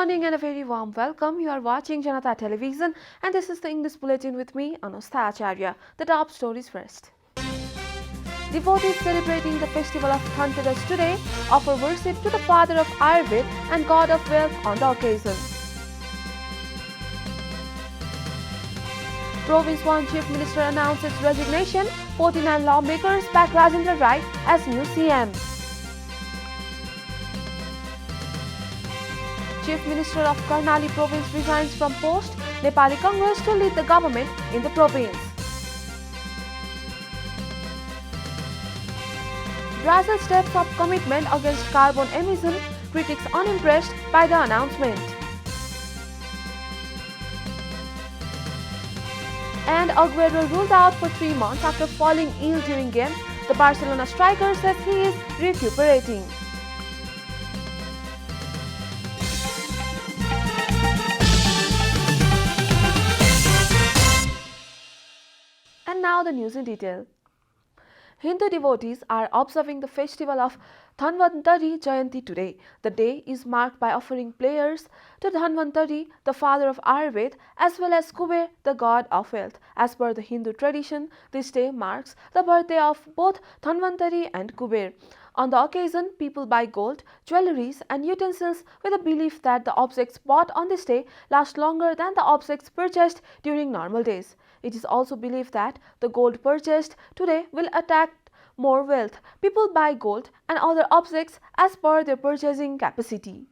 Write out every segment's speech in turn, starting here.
morning and a very warm welcome. You are watching Janata Television and this is the English Bulletin with me, Anustha Acharya. The top stories first. Devotees celebrating the festival of Dhanteras today offer worship to the father of Ayurveda and god of wealth on the occasion. Province 1 Chief Minister announces resignation. 49 lawmakers back Rajendra Rai as new CM. Chief Minister of Karnali Province resigns from post. Nepali Congress to lead the government in the province. Brazil steps up commitment against carbon emission. Critics unimpressed by the announcement. And Aguero ruled out for 3 months after falling ill during game. The Barcelona striker says he is recuperating. And now the news in detail. Hindu devotees are observing the festival of Dhanvantari Jayanti today. The day is marked by offering prayers to Dhanvantari, the father of Ayurveda, as well as Kuber, the god of wealth. As per the Hindu tradition, this day marks the birthday of both Dhanvantari and Kuber. On the occasion, people buy gold, jewelries and utensils with the belief that the objects bought on this day last longer than the objects purchased during normal days. It is also believed that the gold purchased today will attract more wealth. People buy gold and other objects as per their purchasing capacity.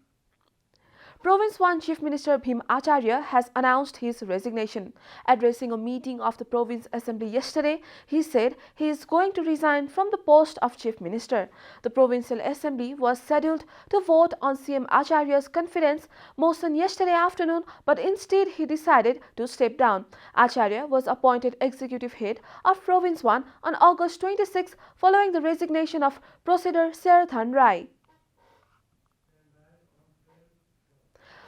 Province 1 Chief Minister Bhim Acharya has announced his resignation. Addressing a meeting of the Province Assembly yesterday, he said he is going to resign from the post of Chief Minister. The Provincial Assembly was scheduled to vote on CM Acharya's confidence motion yesterday afternoon, but instead he decided to step down. Acharya was appointed executive head of Province 1 on August 26 following the resignation of Procedure Serdhan Rai.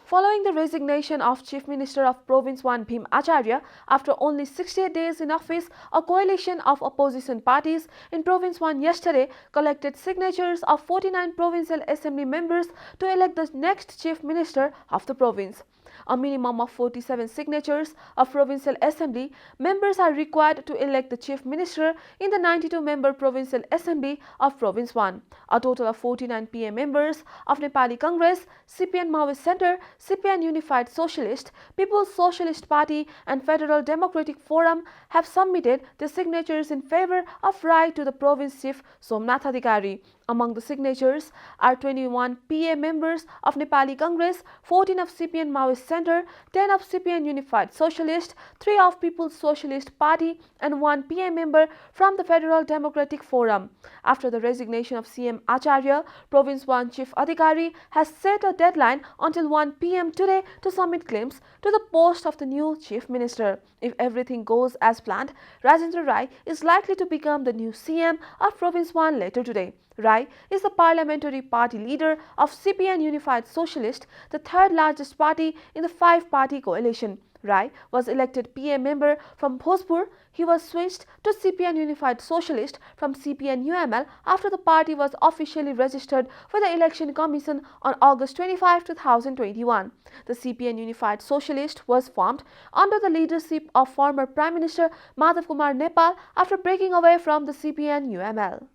Following the resignation of Chief Minister of Province 1 Bhim Acharya, after only 68 days in office, a coalition of opposition parties in Province 1 yesterday collected signatures of 49 Provincial Assembly members to elect the next Chief Minister of the province. A minimum of 47 signatures of Provincial Assembly members are required to elect the Chief Minister in the 92-member Provincial Assembly of Province 1. A total of 49 PA members of Nepali Congress, CPN Maoist Centre, CPN Unified Socialist, People's Socialist Party and Federal Democratic Forum have submitted their signatures in favour of Rai to the Province Chief Somnath Adhikari. Among the signatures are 21 PA members of Nepali Congress, 14 of CPN Maoist Centre, 10 of CPN Unified Socialist, 3 of People's Socialist Party and 1 PA member from the Federal Democratic Forum. After the resignation of CM Acharya, Province 1 Chief Adhikari has set a deadline until 1 PM today to submit claims to the post of the new Chief Minister. If everything goes as planned, Rajendra Rai is likely to become the new CM of Province 1 later today. Rai is the parliamentary party leader of CPN Unified Socialist, the third largest party in the 5-party coalition. Rai was elected PA member from Bhojpur. He was switched to CPN Unified Socialist from CPN UML after the party was officially registered with the Election Commission on August 25, 2021. The CPN Unified Socialist was formed under the leadership of former Prime Minister Madhav Kumar Nepal after breaking away from the CPN UML.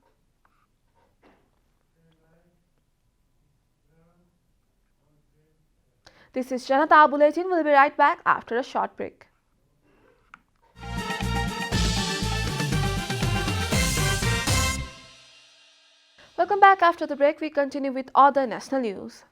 This is Janata Bulletin. We'll be right back after a short break. Welcome back after the break. We continue with other national news.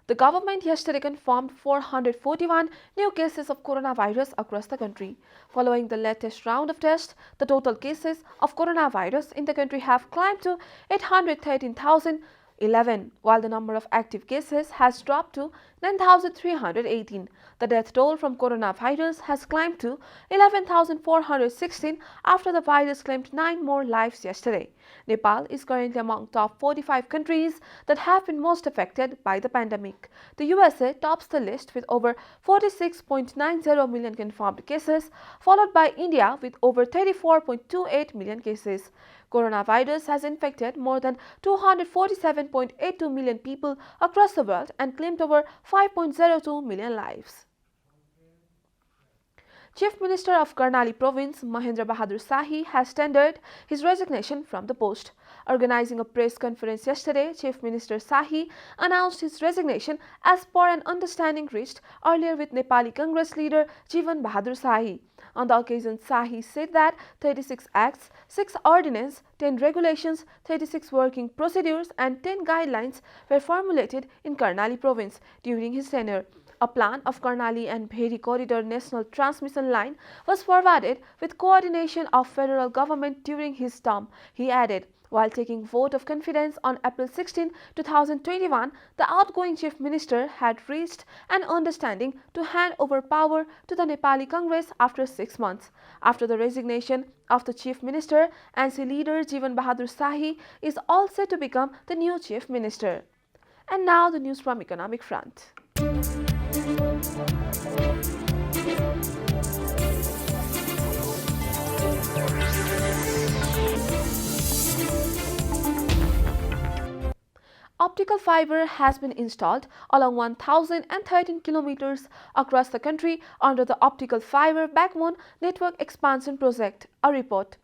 The government yesterday confirmed 441 new cases of coronavirus across the country. Following the latest round of tests, the total cases of coronavirus in the country have climbed to 813,011, while the number of active cases has dropped to 9,318. The death toll from coronavirus has climbed to 11,416 after the virus claimed 9 more lives yesterday. Nepal is currently among top 45 countries that have been most affected by the pandemic. The USA tops the list with over 46.90 million confirmed cases, followed by India with over 34.28 million cases. Coronavirus has infected more than 247 7.82 million people across the world and claimed over 5.02 million lives. Chief Minister of Karnali Province, Mahendra Bahadur Shahi, has tendered his resignation from the post. Organizing a press conference yesterday, Chief Minister Shahi announced his resignation as per an understanding reached earlier with Nepali Congress leader Jivan Bahadur Shahi. On the occasion, Shahi said that 36 acts, 6 ordinances, 10 regulations, 36 working procedures and 10 guidelines were formulated in Karnali Province during his tenure. A plan of Karnali and Bheri Corridor National Transmission Line was forwarded with coordination of federal government during his term, he added. While taking vote of confidence on April 16, 2021, the outgoing Chief Minister had reached an understanding to hand over power to the Nepali Congress after 6 months. After the resignation of the Chief Minister, NC leader Jivan Bahadur Shahi is all set to become the new Chief Minister. And now the news from economic front. Optical fiber has been installed along 1,013 kilometers across the country under the Optical Fiber Backbone Network Expansion Project, a report.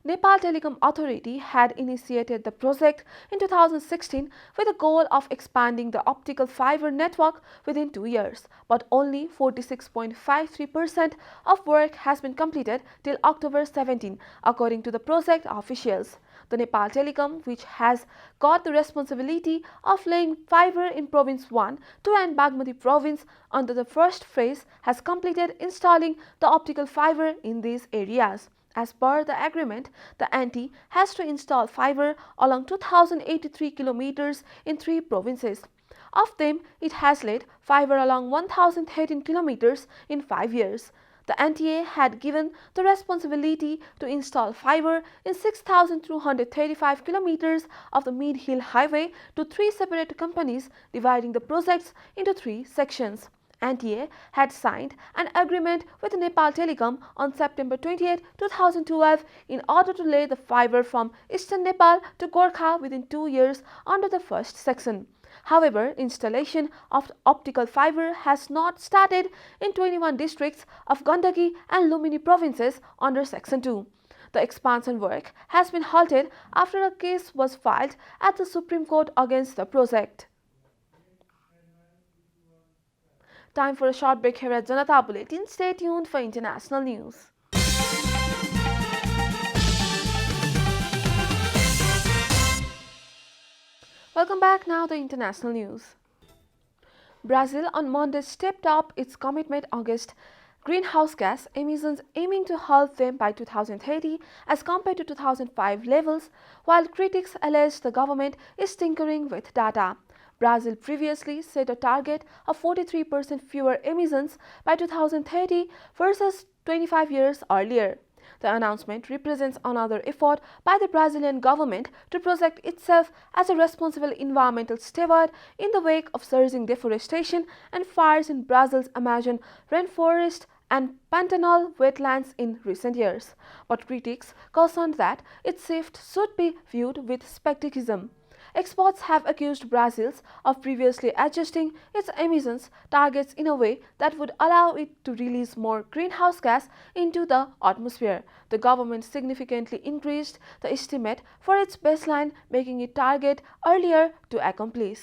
Nepal Telecom Authority had initiated the project in 2016 with the goal of expanding the optical fiber network within 2 years, but only 46.53% of work has been completed till October 17, according to the project officials. The Nepal Telecom, which has got the responsibility of laying fiber in Province 1, 2 and Bagmati Province under the first phase, has completed installing the optical fiber in these areas. As per the agreement, the NT has to install fiber along 2,083 kilometers in 3 provinces. Of them, it has laid fiber along 1,013 kilometers in 5 years. The NTA had given the responsibility to install fiber in 6,235 kilometers of the Mid-Hill Highway to 3 separate companies, dividing the projects into 3 sections. NTA had signed an agreement with Nepal Telecom on September 28, 2012 in order to lay the fiber from eastern Nepal to Gorkha within 2 years under the first section. However, installation of optical fiber has not started in 21 districts of Gandaki and Lumini provinces under Section 2. The expansion work has been halted after a case was filed at the Supreme Court against the project. Time for a short break here at Janata Bulletin. Stay tuned for international news. Welcome back. Now the international news. Brazil on Monday stepped up its commitment against greenhouse gas emissions, aiming to halve them by 2030 as compared to 2005 levels, while critics allege the government is tinkering with data. Brazil previously set a target of 43% fewer emissions by 2030 versus 25 years earlier. The announcement represents another effort by the Brazilian government to project itself as a responsible environmental steward in the wake of surging deforestation and fires in Brazil's Amazon rainforest and Pantanal wetlands in recent years. But critics cautioned that its shift should be viewed with skepticism. Experts have accused Brazil of previously adjusting its emissions targets in a way that would allow it to release more greenhouse gas into the atmosphere. The government significantly increased the estimate for its baseline, making it target earlier to accomplish.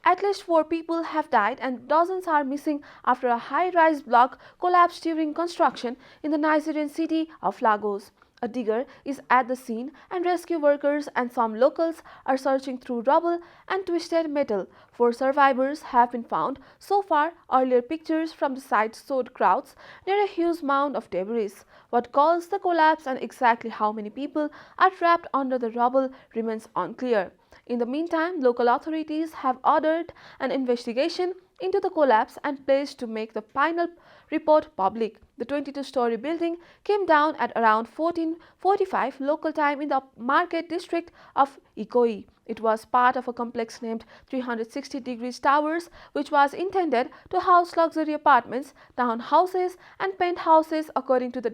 At least 4 people have died and dozens are missing after a high-rise block collapsed during construction in the Nigerian city of Lagos. A digger is at the scene and rescue workers and some locals are searching through rubble and twisted metal. 4 survivors have been found so far. Earlier pictures from the site showed crowds near a huge mound of debris. What caused the collapse and exactly how many people are trapped under the rubble remains unclear. In the meantime, local authorities have ordered an investigation into the collapse and pledged to make the final report public. The 22-story building came down at around 14:45 local time in the market district of Ikoyi. It was part of a complex named 360 Degrees Towers, which was intended to house luxury apartments, townhouses and penthouses, according to the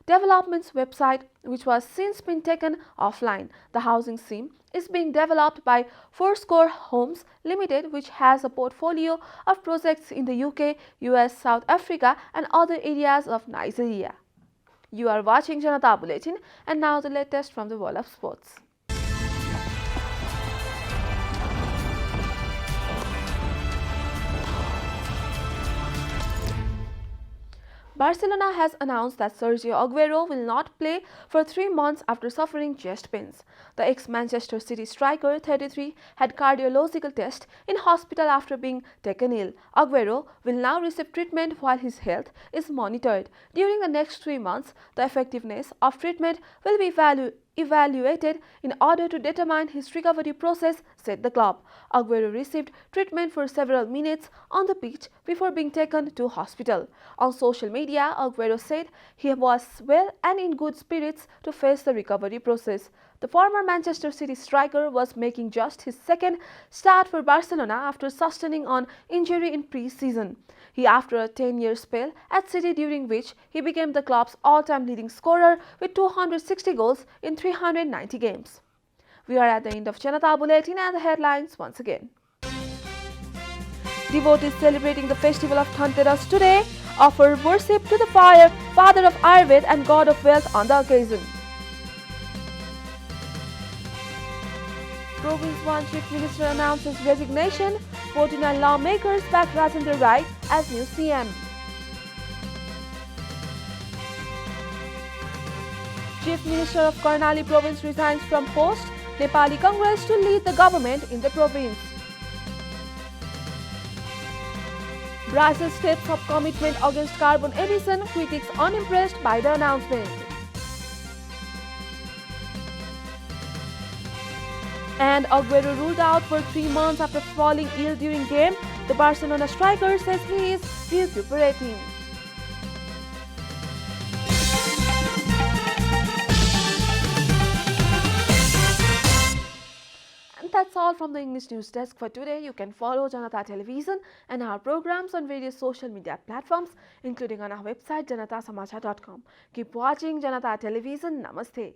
Development's website, which was since been taken offline. The housing scheme is being developed by Fourscore Homes Limited, which has a portfolio of projects in the UK, US, South Africa and other areas of Nigeria. You are watching Janata Bulletin, and now the latest from the world of sports. Barcelona has announced that Sergio Aguero will not play for 3 months after suffering chest pains. The ex-Manchester City striker, 33, had cardiological test in hospital after being taken ill. Aguero will now receive treatment while his health is monitored. During the next 3 months, the effectiveness of treatment will be evaluated in order to determine his recovery process, said the club. Aguero received treatment for several minutes on the pitch before being taken to hospital. On social media, Aguero said he was well and in good spirits to face the recovery process. The former Manchester City striker was making just his second start for Barcelona after sustaining an injury in pre-season. After a 10-year spell at City, during which he became the club's all-time leading scorer with 260 goals in 390 games. We are at the end of Janata Bulletin, and the headlines once again. Devotees celebrating the festival of Dhanteras today offer worship to the Father of Ayurveda and God of Wealth on the occasion. Province 1 Chief Minister announces resignation. 49 lawmakers back Rajendra Rai as new CM. Chief Minister of Karnali Province resigns from post. Nepali Congress to lead the government in the province. Brazil steps up commitment against carbon emission. Critics unimpressed by the announcement. And Aguero ruled out for 3 months after falling ill during game. The Barcelona striker says he is recuperating. And that's all from the English News Desk for today. You can follow Janata Television and our programs on various social media platforms, including on our website janatasamachar.com. Keep watching Janata Television. Namaste.